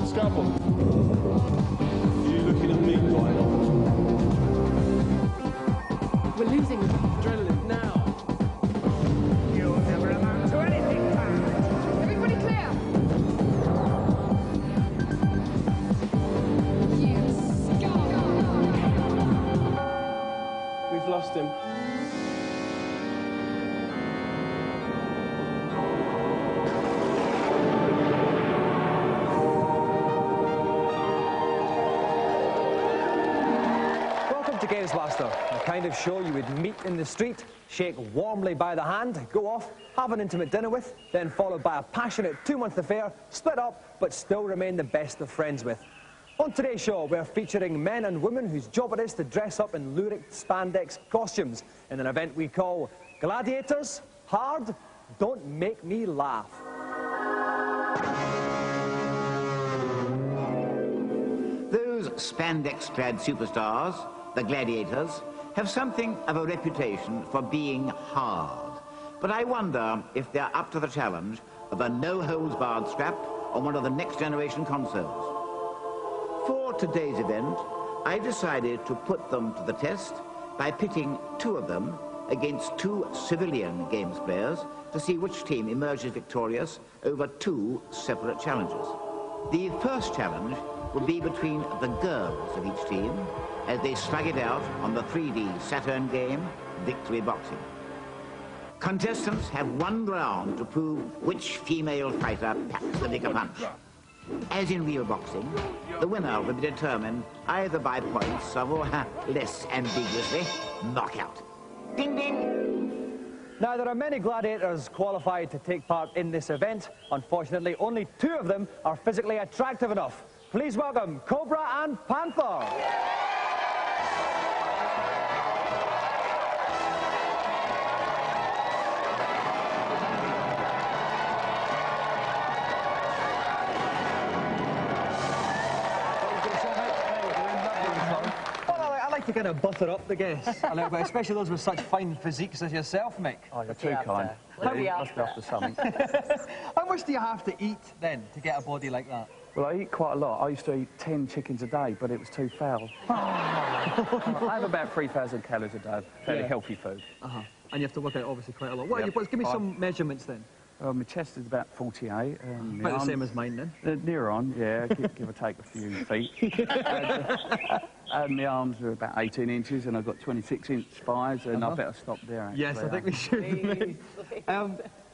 Scrabble. You looking at me, Dwight? We're losing adrenaline now. You'll never amount to anything, man. Everybody clear. You scum. We've lost him. To Gamesmaster, the kind of show you would meet in the street, shake warmly by the hand, go off, have an intimate dinner with, then followed by a passionate 2-month affair, split up, but still remain the best of friends with. On today's show, we're featuring men and women whose job it is to dress up in lurid spandex costumes in an event we call Gladiators, Hard, Don't Make Me Laugh. Those spandex-clad superstars, the gladiators, have something of a reputation for being hard. But I wonder if they're up to the challenge of a no-holds-barred scrap on one of the next-generation consoles. For today's event, I decided to put them to the test by pitting 2 of them against 2 civilian games players to see which team emerges victorious over 2 separate challenges. The first challenge will be between the girls of each team as they slug it out on the 3D Saturn game, Victory Boxing. Contestants have 1 round to prove which female fighter packs the bigger punch. As in real boxing, the winner will be determined either by points or, less ambiguously, knockout. Ding, ding! Now, there are many gladiators qualified to take part in this event. Unfortunately, only 2 of them are physically attractive enough. Please welcome Cobra and Panther. To kind of butter up the guests a little bit, especially those with such fine physiques as yourself, Mick. Oh, you're too kind. Must be after something. How much do you have to eat, then, to get a body like that? Well, I eat quite a lot. I used to eat 10 chickens a day, but it was too foul. I have about 3,000 calories a day of fairly healthy food. And you have to work out, obviously, quite a lot. What are you, give me some measurements, then. My chest is about 48. About the same as mine, then? Near on, yeah, give or take a few feet. And my arms are about 18 inches, and I've got 26-inch thighs, and I better stop there, actually. Yes, I think we should.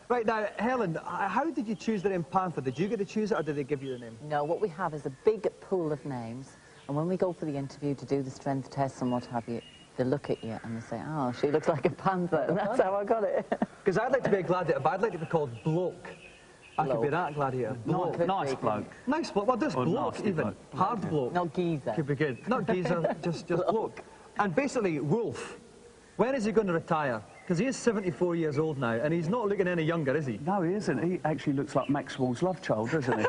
Right now, Helen, how did you choose the name Panther? Did you get to choose it, or did they give you the name? No, what we have is a big pool of names, and when we go for the interview to do the strength tests and what have you, they look at you and they say, oh, she looks like a panther, and that's how I got it. Because I'd like to be a gladiator, but I'd like to be called Bloke. I could be that gladiator. Bloke. Nice bloke. Nice bloke. Well, just bloke, even. Bloke. Hard bloke. Not geezer. Could be good. Not geezer, just bloke. And basically, Wolf, when is he going to retire? Because he is 74 years old now, and he's not looking any younger, is he? No, he isn't. He actually looks like Maxwell's love child, doesn't he?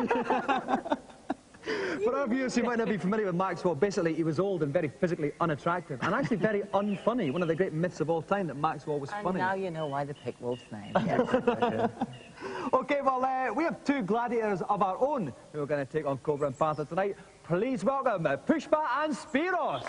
For our viewers who might not be familiar with Maxwell, basically he was old and very physically unattractive, and actually very unfunny. One of the great myths of all time, that Maxwell was funny. And now you know why they picked Wolf's name. Yes. OK, well, we have 2 gladiators of our own who are going to take on Cobra and Panther tonight. Please welcome Pushpa and Spiros.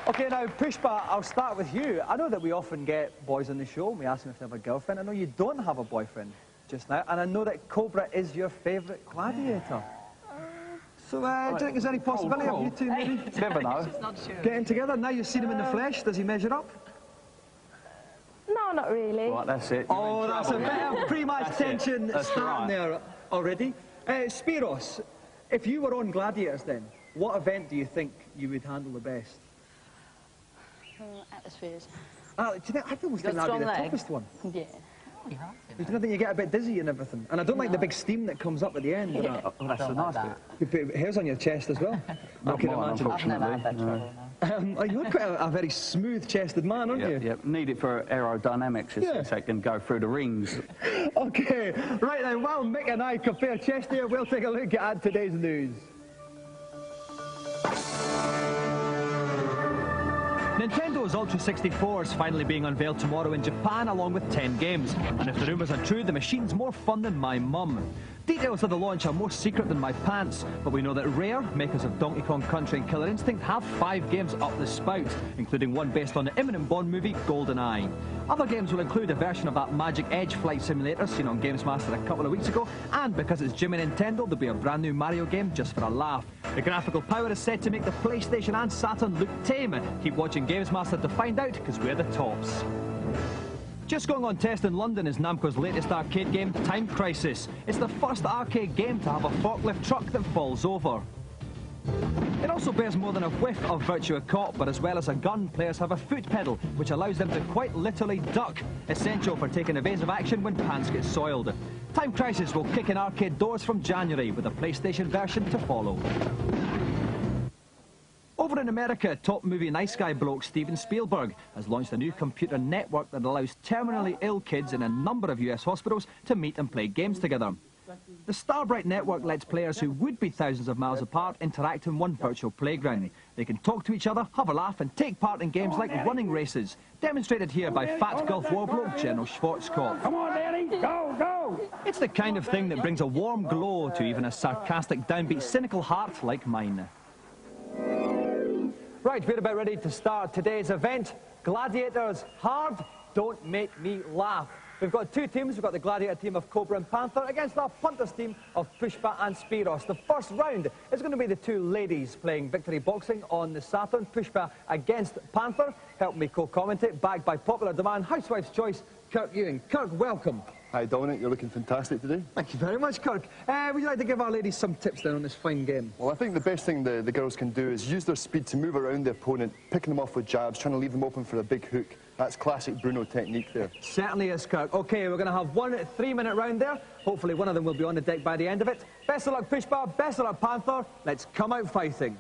OK, now, Pushpa, I'll start with you. I know that we often get boys on the show, and we ask them if they have a girlfriend. I know you don't have a boyfriend just now, and I know that Cobra is your favourite gladiator. So, do you think there's any possibility of you 2 maybe Never know. getting together? Now you've seen him in the flesh, does he measure up? No, not really. Right, that's it. Oh, that's a bit of pre-match tension starting right. there already. Spiros, if you were on Gladiators then, what event do you think you would handle the best? Atmospheres. Do you think, I almost think that would be the toughest one. Yeah. You don't think you get a bit dizzy and everything? And I don't like the big steam that comes up at the end. Yeah. Oh, that's a nice bit. You put hairs on your chest as well. I can imagine. I've never had that trouble, no. You're quite a very smooth-chested man, aren't you? Yep, need it for aerodynamics, so it can go through the rings. OK, right then, while Mick and I compare chest here, we'll take a look at today's news. Nintendo's Ultra 64 is finally being unveiled tomorrow in Japan along with 10 games. And if the rumours are true, the machine's more fun than my mum. Details of the launch are more secret than my pants, but we know that Rare, makers of Donkey Kong Country and Killer Instinct, have 5 games up the spout, including one based on the imminent Bond movie GoldenEye. Other games will include a version of that Magic Edge flight simulator seen on Gamesmaster a couple of weeks ago, and because it's Jimmy Nintendo, there'll be a brand new Mario game just for a laugh. The graphical power is said to make the PlayStation and Saturn look tame. Keep watching Gamesmaster to find out, because we're the tops. Just going on test in London is Namco's latest arcade game, Time Crisis. It's the first arcade game to have a forklift truck that falls over. It also bears more than a whiff of Virtua Cop, but as well as a gun, players have a foot pedal, which allows them to quite literally duck, essential for taking evasive action when pants get soiled. Time Crisis will kick in arcade doors from January, with a PlayStation version to follow. Over in America, top movie Nice Guy bloke Steven Spielberg has launched a new computer network that allows terminally ill kids in a number of US hospitals to meet and play games together. The Starbright network lets players who would be thousands of miles apart interact in one virtual playground. They can talk to each other, have a laugh and take part in games like running races, demonstrated here by fat Gulf War bloke General Schwarzkopf. Come on, Danny, go, go! It's the kind of thing that brings a warm glow to even a sarcastic, downbeat, cynical heart like mine. Right, we're about ready to start today's event. Gladiators, hard, don't make me laugh. We've got 2 teams. We've got the Gladiator team of Cobra and Panther against our Punters team of Pushpa and Spiros. The first round is going to be the 2 ladies playing Victory Boxing on the Saturn. Pushpa against Panther. Help me co-commentate, backed by popular demand, Housewife's Choice, Kirk Ewing. Kirk, welcome. Hi Dominic, you're looking fantastic today. Thank you very much, Kirk. Would you like to give our ladies some tips then on this fine game? Well, I think the best thing the girls can do is use their speed to move around the opponent, picking them off with jabs, trying to leave them open for a big hook. That's classic Bruno technique there. Certainly is, Kirk. OK, we're going to have 1 3-minute round there. Hopefully one of them will be on the deck by the end of it. Best of luck, Pushpa. Best of luck, Panther. Let's come out fighting.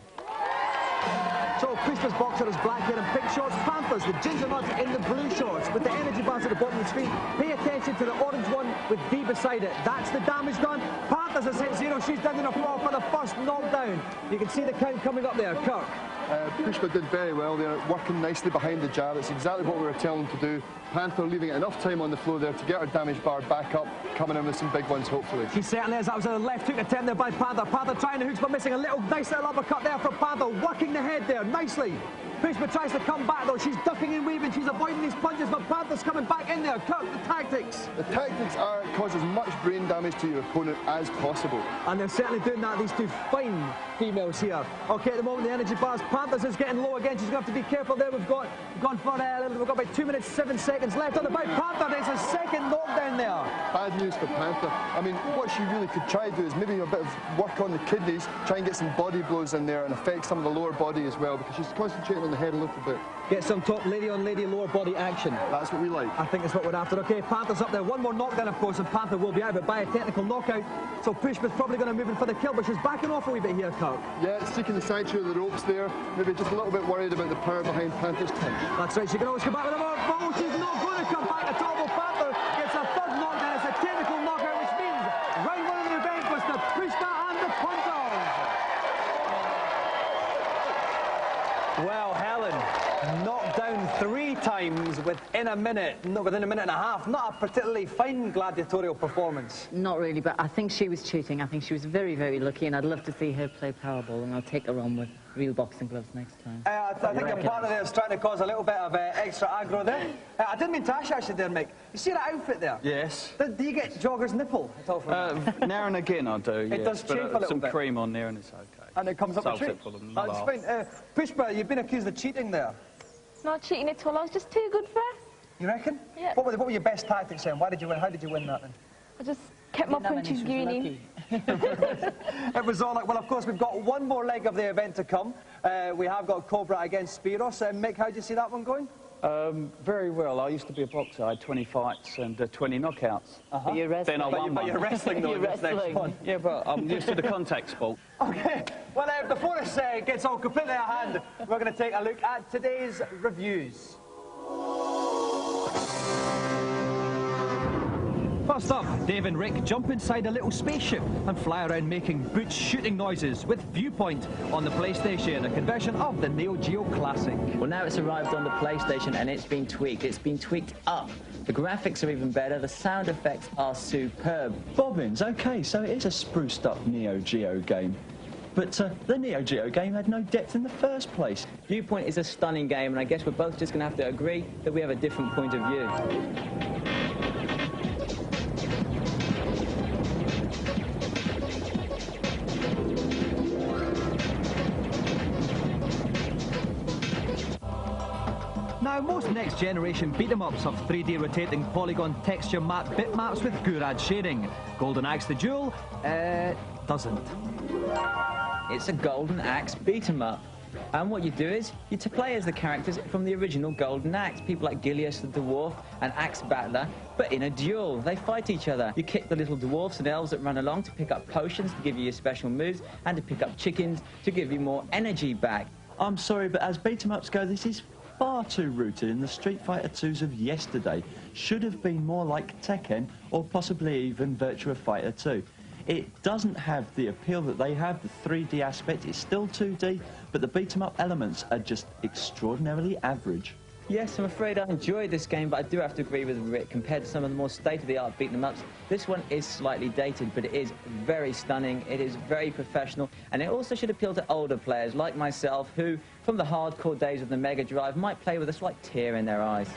So, Pushpa's boxer is black hair and pink shorts. Panther's the ginger nut in the blue shorts with the energy bars at the bottom of the screen. Pay attention to the orange one with D beside it. That's the damage done. Panther's has hit 0. She's down on the floor for the first knockdown. You can see the count coming up there. Kirk. Pushpa did very well there, working nicely behind the jab. It's exactly what we were telling him to do. Panther leaving enough time on the floor there to get her damage bar back up, coming in with some big ones, hopefully. She certainly is. That was a left hook attempt there by Panther. Panther trying the hooks but missing. A nice little uppercut there from Panther, working the head there nicely. Pushpa tries to come back though. She's ducking and weaving. She's avoiding these punches, but Panther's coming back in there. Kirk, the tactics. The tactics are cause as much brain damage to your opponent as possible. And they're certainly doing that, these 2 fine females here. OK, at the moment, the energy bars. Panther's is getting low again. She's going to have to be careful there. We've got about 2 minutes, 7 seconds left on the bout. Panther, there's a second knockdown there. Bad news for Panther. I mean, what she really could try to do is maybe a bit of work on the kidneys, try and get some body blows in there and affect some of the lower body as well, because she's concentrating on the head a little bit. Get some top lady-on-lady lower body action. That's what we like. I think that's what we're after. OK, Panther's up there. One more knockdown, of course, and Panther will be out, but by a technical knockout. So Pushpa's probably going to move in for the kill, but she's backing off a wee bit here, Kirk. Yeah, seeking the sanctuary of the ropes there. Maybe just a little bit worried about the power behind Panther's punch. That's right, she can always come back with a more. Oh, she's not going to come back at all. Well, Panther gets a 3rd knockdown. It's a technical knockout, which means round 1 of the event was the Pushpa and the Punters. Well, Helen, knocked down 3 times within a minute, within a minute and a half. Not a particularly fine gladiatorial performance. Not really, but I think she was cheating. I think she was very, very lucky, and I'd love to see her play Powerball, and I'll take her on with real boxing gloves next time. I think a part of it is trying to cause a little bit of extra aggro there. I didn't mean to ask you actually there, Mick. You see that outfit there? Yes. Do you get jogger's nipple at all from that? Now and again I do, yes. It does chafe a little some bit. cream on there and it's okay. And it comes up a Solves treat. it for them. That's fine. Pushpa, you've been accused of cheating there. Not cheating at all. I was just too good for her. You reckon? Yeah. What were your best tactics then? Why did you win? How did you win that then? I just kept my punches going in. It was all like, well, of course, we've got 1 more leg of the event to come. We have got Cobra against Spiros. Mick, how do you see that one going? Very well. I used to be a boxer. I had 20 fights and 20 knockouts. But you're wrestling. Then I won But you're wrestling, though, You're in this next wrestling. one. Yeah, but I'm used to the contact sport. OK, well, before this gets all completely out of hand, we're going to take a look at today's reviews. First up, Dave and Rick jump inside a little spaceship and fly around making boots shooting noises with Viewpoint on the PlayStation, a conversion of the Neo Geo classic. Well, now it's arrived on the PlayStation and it's been tweaked. It's been tweaked up. The graphics are even better. The sound effects are superb. Bobbins, OK, so it is a spruced up Neo Geo game. But the Neo Geo game had no depth in the first place. Viewpoint is a stunning game, and I guess we're both just going to have to agree that we have a different point of view. Now, most next-generation beat-em-ups have 3D rotating polygon texture map bitmaps with Gurad shading. Golden Axe the Duel, doesn't. It's a Golden Axe beat-em-up. And what you do is, you play as the characters from the original Golden Axe. People like Gilius the Dwarf and Axe Battler, but in a duel. They fight each other. You kick the little dwarfs and elves that run along to pick up potions to give you your special moves, and to pick up chickens to give you more energy back. I'm sorry, but as beat-em-ups go, this is far too rooted in the Street Fighter 2s of yesterday. Should have been more like Tekken, or possibly even Virtua Fighter 2. It doesn't have the appeal that they have. The 3D aspect is still 2D, but the beat-em-up elements are just extraordinarily average. Yes, I'm afraid I enjoyed this game, but I do have to agree with Rick. Compared to some of the more state-of-the-art beat-em-ups, this one is slightly dated, but it is very stunning, it is very professional, and it also should appeal to older players like myself, who, from the hardcore days of the Mega Drive, might play with a slight tear in their eyes.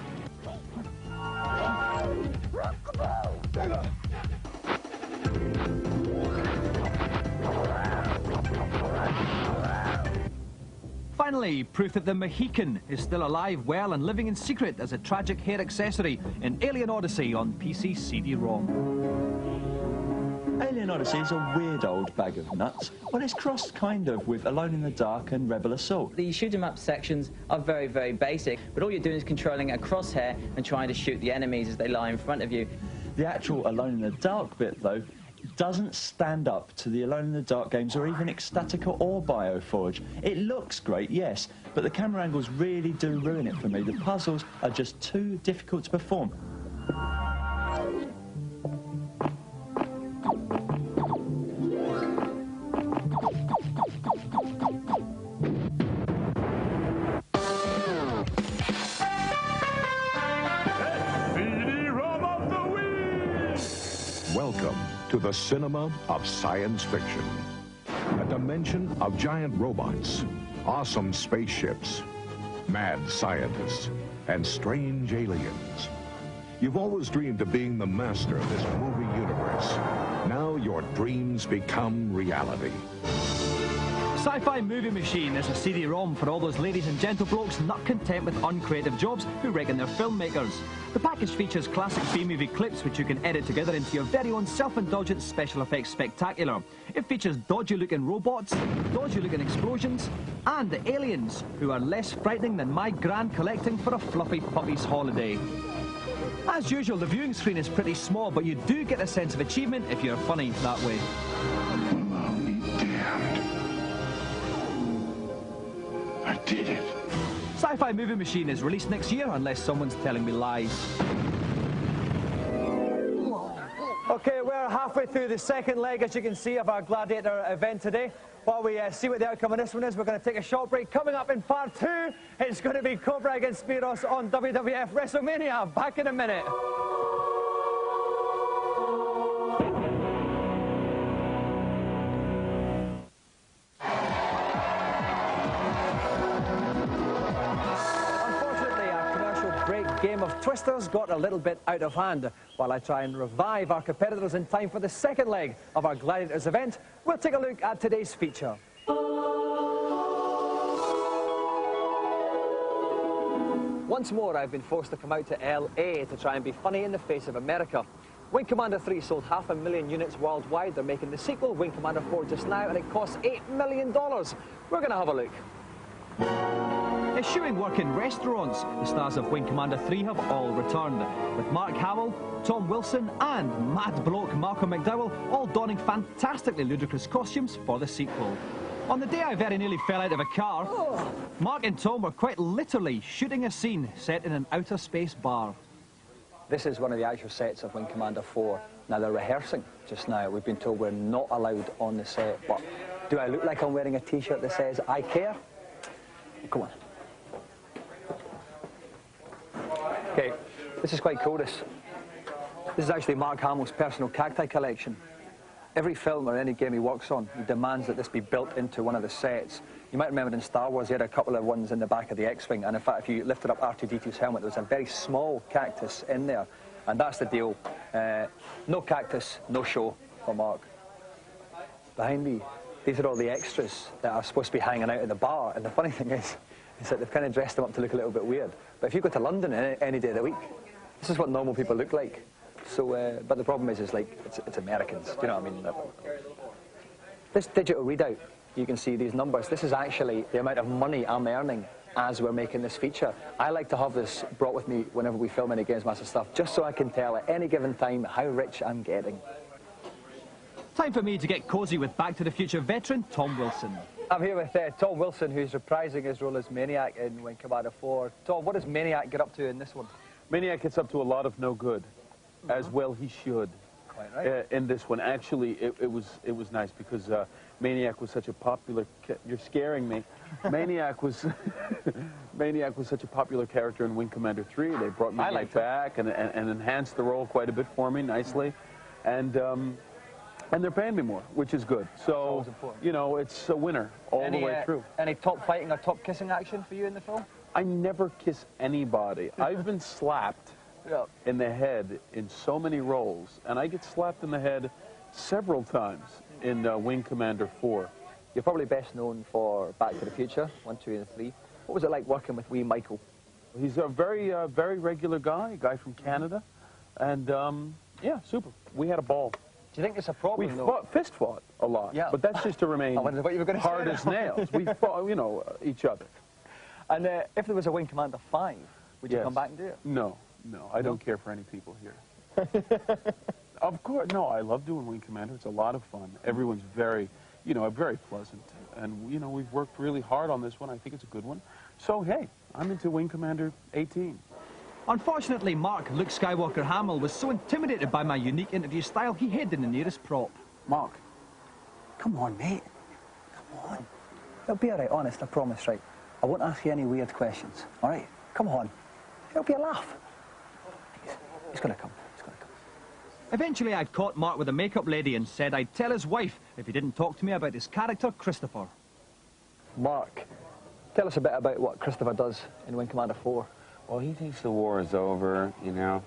Finally, proof that the Mohican is still alive, well, and living in secret as a tragic hair accessory in Alien Odyssey on PC CD-ROM. Alien Odyssey is a weird old bag of nuts. Well, it's crossed kind of with Alone in the Dark and Rebel Assault. The shoot-'em-up sections are very, very basic, but all you're doing is controlling a crosshair and trying to shoot the enemies as they lie in front of you. The actual Alone in the Dark bit, though, doesn't stand up to the Alone in the Dark games or even Ecstatica or Bioforge. It looks great, yes, but the camera angles really do ruin it for me. The puzzles are just too difficult to perform. Welcome to the cinema of science fiction. A dimension of giant robots, awesome spaceships, mad scientists, and strange aliens. You've always dreamed of being the master of this movie universe. Now your dreams become reality. Sci-Fi Movie Machine is a CD-ROM for all those ladies and gentleblokes not content with uncreative jobs who reckon they're filmmakers. The package features classic B-movie clips which you can edit together into your very own self-indulgent special effects spectacular. It features dodgy-looking robots, dodgy-looking explosions, and the aliens, who are less frightening than my grand collecting for a fluffy puppy's holiday. As usual, the viewing screen is pretty small, but you do get a sense of achievement if you're funny that way. I'll be damned. I did it. Sci-Fi Movie Machine is released next year, unless someone's telling me lies. Okay, we're halfway through the second leg, as you can see, of our Gladiator event today. While we see what the outcome of this one is, we're going to take a short break. Coming up in part 2, it's going to be Cobra against Spiros on WWF WrestleMania. Back in a minute. Game of Twisters got a little bit out of hand. While I try and revive our competitors in time for the second leg of our Gladiators event, we'll take a look at today's feature. Once more, I've been forced to come out to LA to try and be funny in the face of America. Wing Commander 3 sold 500,000 units worldwide. They're making the sequel, Wing Commander 4, just now, and it costs $8 million. We're going to have a look. Eschewing work in restaurants, the stars of Wing Commander 3 have all returned, with Mark Howell, Tom Wilson and mad bloke Malcolm McDowell all donning fantastically ludicrous costumes for the sequel. On the day I very nearly fell out of a car, Mark and Tom were quite literally shooting a scene set in an outer space bar. This is one of the actual sets of Wing Commander 4. Now, they're rehearsing just now. We've been told we're not allowed on the set, but do I look like I'm wearing a T-shirt that says, I care? Come on. Okay, this is quite cool, this. This is actually Mark Hamill's personal cacti collection. Every film or any game he works on, he demands that this be built into one of the sets. You might remember in Star Wars, he had a couple of ones in the back of the X-Wing, and in fact, if you lifted up R2-D2's helmet, there was a very small cactus in there, and that's the deal. No cactus, no show for Mark. Behind me, these are all the extras that are supposed to be hanging out at the bar, and the funny thing is that they've kind of dressed them up to look a little bit weird. But if you go to London any day of the week, this is what normal people look like. So, but the problem is like, it's Americans, do you know what I mean? This digital readout, you can see these numbers. This is actually the amount of money I'm earning as we're making this feature. I like to have this brought with me whenever we film any Gamesmaster stuff, just so I can tell at any given time how rich I'm getting. Time for me to get cosy with Back to the Future veteran Tom Wilson. I'm here with Tom Wilson, who's reprising his role as Maniac in Wing Commander 4. Tom, what does Maniac get up to in this one? Maniac gets up to a lot of no good, as well he should. Quite right. In this one, actually, it was nice because Maniac was such a popular. You're scaring me. Maniac was Maniac was such a popular character in Wing Commander 3. They brought Maniac back and enhanced the role quite a bit for me nicely, and they're paying me more, which is good. So you know, it's a winner all the way through. Any top fighting or top kissing action for you in the film? I never kiss anybody. I've been slapped in the head in so many roles, and I get slapped in the head several times in Wing Commander 4. You're probably best known for Back to the Future, 1, 2, and 3. What was it like working with wee Michael? He's a very regular guy, a guy from Canada, and yeah, super. We had a ball. Do you think it's a problem? We fist fought a lot, but that's just to remain hard as nails. We fought, you know, each other. And if there was a Wing Commander 5, would you come back and do it? No, I don't care for any people here. Of course, no, I love doing Wing Commander. It's a lot of fun. Everyone's very, you know, very pleasant. And, you know, we've worked really hard on this one. I think it's a good one. So, hey, I'm into Wing Commander 18. Unfortunately, Mark, Luke Skywalker Hamill, was so intimidated by my unique interview style, he hid in the nearest prop. Mark, come on, mate. Come on. It'll be all right, honest, I promise, right? I won't ask you any weird questions, all right? Come on. It'll be a laugh. He's going to come. He's going to come. Eventually, I'd caught Mark with a makeup lady and said I'd tell his wife if he didn't talk to me about his character, Christopher. Mark, tell us a bit about what Christopher does in Wing Commander 4. Well, he thinks the war is over, you know.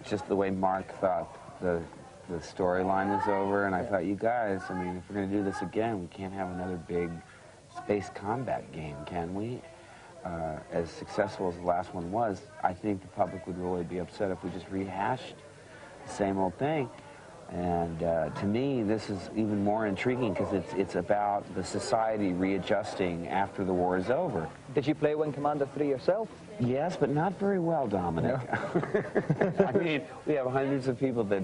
Just the way Mark thought the storyline was over, and I thought, you guys, I mean, if we're going to do this again, we can't have another big space combat game, can we? As successful as the last one was, I think the public would really be upset if we just rehashed the same old thing. And to me, this is even more intriguing because it's about the society readjusting after the war is over. Did you play Wing Commander 3 yourself? Yes, but not very well, Dominic. No. I mean, we have hundreds of people that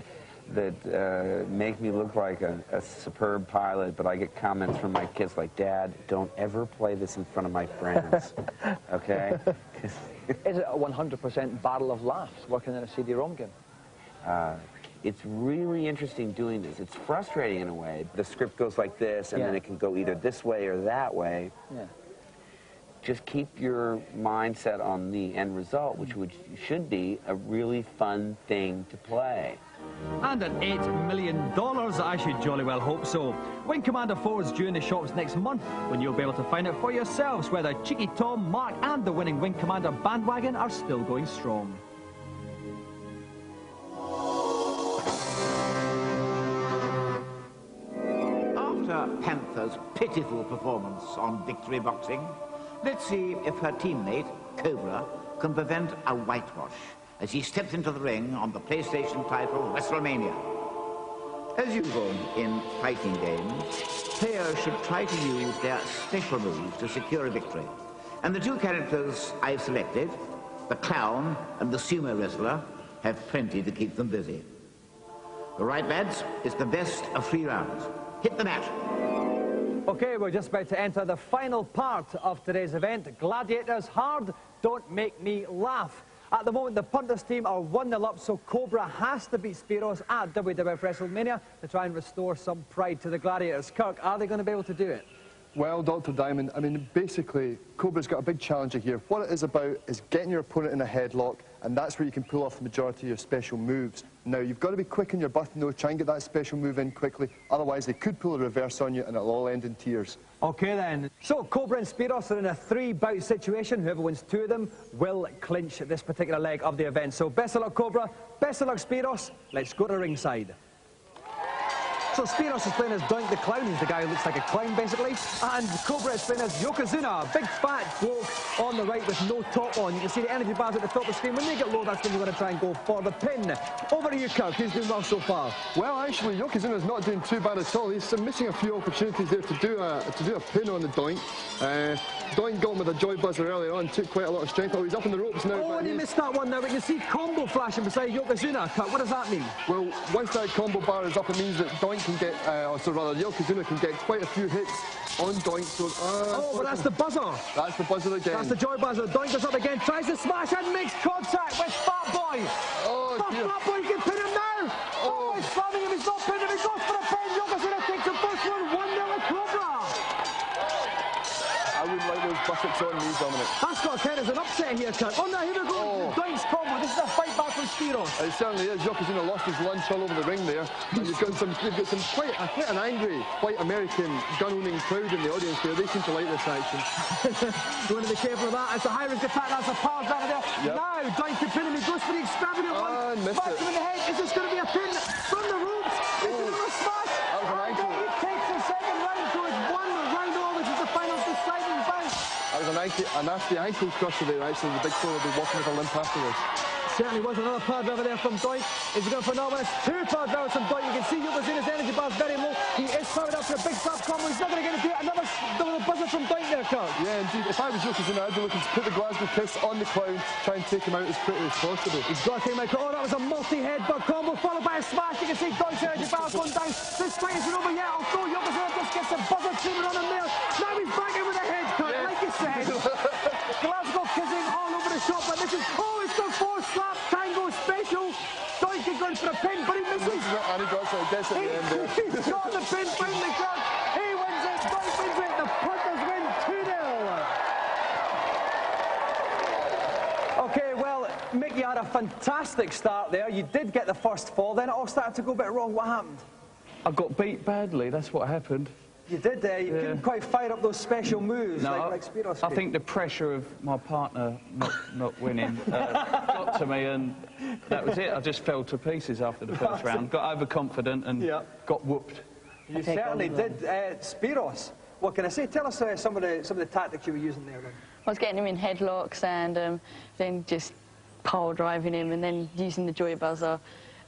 make me look like a superb pilot, but I get comments from my kids like, Dad, don't ever play this in front of my friends, okay? Is it a 100% barrel of laughs working in a CD-ROM game? It's really interesting doing this. It's frustrating in a way. The script goes like this, and then it can go either this way or that way. Yeah. Just keep your mindset on the end result, which should be a really fun thing to play. And at $8 million, I should jolly well hope so. Wing Commander 4 is due in the shops next month, when you'll be able to find out for yourselves whether Cheeky Tom, Mark, and the winning Wing Commander bandwagon are still going strong. After Panther's pitiful performance on Victory Boxing, let's see if her teammate, Cobra, can prevent a whitewash as he steps into the ring on the PlayStation title WrestleMania. As usual in fighting games, players should try to use their special moves to secure a victory. And the two characters I've selected, the clown and the sumo wrestler, have plenty to keep them busy. The right, lads, it's the best of 3 rounds. Hit the mat. Okay, we're just about to enter the final part of today's event. Gladiators Hard, Don't Make Me Laugh. At the moment, the punters team are 1-0 up, so Cobra has to beat Spiros at WWF WrestleMania to try and restore some pride to the Gladiators. Kirk, are they going to be able to do it? Well, Dr. Diamond, I mean, basically, Cobra's got a big challenger here. What it is about is getting your opponent in a headlock, and that's where you can pull off the majority of your special moves. Now, you've got to be quick on your button, though. Try and get that special move in quickly. Otherwise, they could pull a reverse on you, and it'll all end in tears. OK, then. So, Cobra and Spiros are in a 3-bout situation. Whoever wins 2 of them will clinch this particular leg of the event. So, best of luck, Cobra. Best of luck, Spiros. Let's go to ringside. So Spiros is playing as Doink the Clown. He's the guy who looks like a clown, basically. And Cobra is playing as Yokozuna, a big fat bloke on the right with no top on. You can see the energy bars at the top of the screen. When they get low, that's when you want to try and go for the pin. Over to you, Kirk. Who's doing well so far? Well, actually, Yokozuna's not doing too bad at all. He's missing a few opportunities there to do a pin on the Doink. Doink got him with a joy buzzer earlier on, took quite a lot of strength. Oh, he's up in the ropes now. Oh, and he missed that one now, but you see combo flashing beside Yokozuna. Kirk, what does that mean? Well, once that combo bar is up, it means that Doink can get, Yokozuna can get quite a few hits on Doink. So, but that's the buzzer. That's the buzzer again. That's the joy buzzer. Doink goes up again, tries to smash and makes contact with Fat Boy. Oh, dear. Fat Boy can pin him now. Oh, he's slamming him. He's not pinning him. He goes for a pin. Yokozuna takes the first one. 1-0 Cobra. I wouldn't like those buckets on me, Dominic. That's got to count as an upset here, Kurt. Oh, no, here we go. Doink's combo. This is a fight back from Spiros. It certainly is. Yokozuna lost his lunch all over the ring there. And you've got some quite an angry, quite American gun-owning crowd in the audience there. They seem to like this action. You want to be careful of that. It's a high-risk attack. That's a power driver there. Yep. Now, Doink can pin him. He goes for the extravagant one. Missed Smacks it. him in the head. Is this going to be a pin from the ropes? Is it another smash? That was an ankle. He takes the second round, so it's 1 round all, which is the final deciding bout. That was a nasty ankle crusher there, actually. The big fella will be walking with a limp after this. Certainly was another power driver there from Doink. Is he going for another one? It's 2 power drivers from Doink. You can see Yokozuna's energy bar is very low. He is powered up for a big slap combo. He's not going to get into it. Another buzzer from Doink there, Kirk. Yeah, indeed. If I was Yokozuna, I'd be looking to put the Glasgow kiss on the clown, try and take him out as quickly as possible. He's got to take him out. Oh, that was a multi-headbutt combo followed by a smash. You can see Doink's energy bar going down. This fight isn't over yet. Although Yokozuna just gets a buzzer treatment on him there. Now he's back in with a head cut, like you said. Glasgow kissing all over the shop, but this is... Oh, it's the 4-slap tango special. Doink is going for a pin, but he misses. And he gets it at the end there. He's got the pin, finally, Kirk. He wins it. Doink wins it. The punters win 2-0. Okay, well, Mick, you had a fantastic start there. You did get the first fall, then it all started to go a bit wrong. What happened? I got beat badly, that's what happened. You did there. You couldn't quite fire up those special moves like Spiros. I think the pressure of my partner not winning got to me, and that was it. I just fell to pieces after the first round. Got overconfident and got whooped. You certainly did. Spiros, what can I say? Tell us some of the tactics you were using there. Then. I was getting him in headlocks and then just pile driving him and then using the joy buzzer.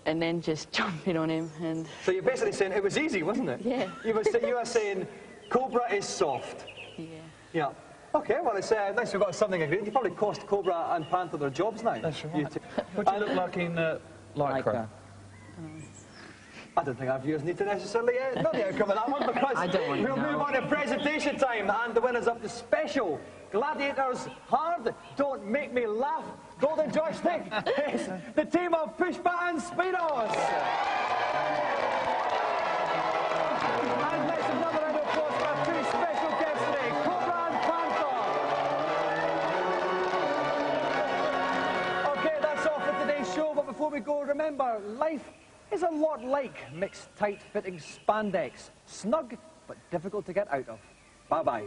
And then just jumping on him. And so you're basically saying it was easy, wasn't it? Yeah. You were saying Cobra is soft. Yeah. Yeah. Okay, well, it's nice we've got something agreed. You probably cost Cobra and Panther their jobs now. That's right. What do you look like in Lycra? I don't think our viewers need to necessarily know the outcome of that one because we'll move on to presentation time and the winners of the special Gladiators Hard Don't Make Me Laugh Golden Joystick is the team of Pushpa and Spiros. And let's have another round of applause for our 2 special guests today, Cobra and Panther. Okay, that's all for today's show, but before we go, remember, life is a lot like mixed tight-fitting spandex. Snug, but difficult to get out of. Bye-bye.